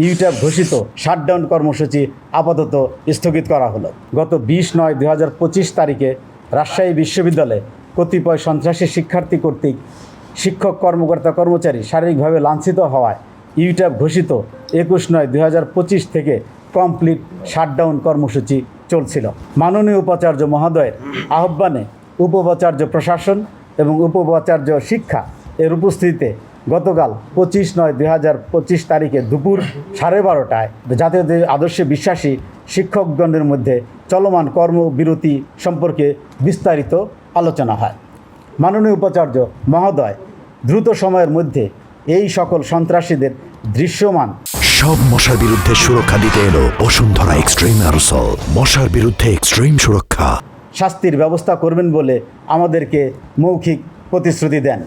YouTube ঘোষিত shutdown কর্মসূচি আপাতত স্থগিত করা হলো। গত 20/9/2025 তারিখে রাজশাহী বিশ্ববিদ্যালয়ে কতিপয় সন্ত্রাসী শিক্ষার্থী কর্তৃক শিক্ষক কর্মকর্তা কর্মচারী শারীরিকভাবে লাঞ্ছিত হওয়ায় ইউটিউব ঘোষিত 21/9/2025 থেকে কমপ্লিট শাটডাউন কর্মসূচি চলছিল। মাননীয় উপাচার্য মহোদয়ের আহ্বানে উপোপাচার্য প্রশাসন এবং উপোপাচার্য শিক্ষা এর উপস্থিতিতে গতকাল 25/9/2025 তারিখে দুপুর 12:30টায় জাতীয় আদর্শে বিশ্বাসী শিক্ষকগণের মধ্যে চলমান কর্মবিরতি সম্পর্কে বিস্তারিত আলোচনা হয়। মাননীয় উপাচার্য মহোদয় দ্রুত সময়ের মধ্যে এই সকল সন্ত্রাসীদের দৃশ্যমান সব মশার বিরুদ্ধে সুরক্ষা দিতে এলো বসুন্ধরা এক্সট্রিম অ্যারোসল। মশার বিরুদ্ধে এক্সট্রিম সুরক্ষা। শাস্তির ব্যবস্থা করবেন বলে আমাদেরকে মৌখিক প্রতিশ্রুতি দেন,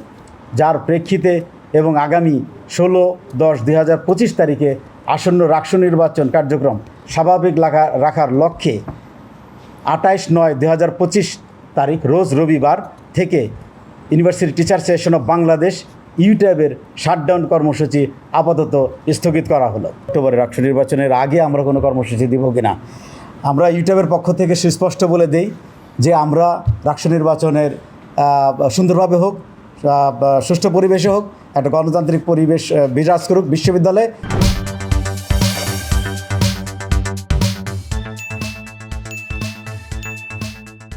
যার প্রেক্ষিতে এবং আগামী 16/10/2025 তারিখে আসন্ন রাষ্ট্র নির্বাচন কার্যক্রম স্বাভাবিক রাখার লক্ষ্যে 28/9/2025 তারিখ রোজ রবিবার থেকে university teacher association of Bangladesh ইউটিউবের শাটডাউন কর্মসূচি আপাতত স্থগিত করা হলো। অক্টোবরের রাষ্ট্র নির্বাচনের আগে আমরা কোনো কর্মসূচি দিব কিনা, আমরা ইউটিউবের পক্ষ থেকে সুস্পষ্ট বলে দেই যে আমরা রাষ্ট্র নির্বাচনের সুন্দরভাবে হোক, সুষ্ঠু পরিবেশে হোক, একটা গণতান্ত্রিক পরিবেশ বিরাজ করুক বিশ্ববিদ্যালয়ে।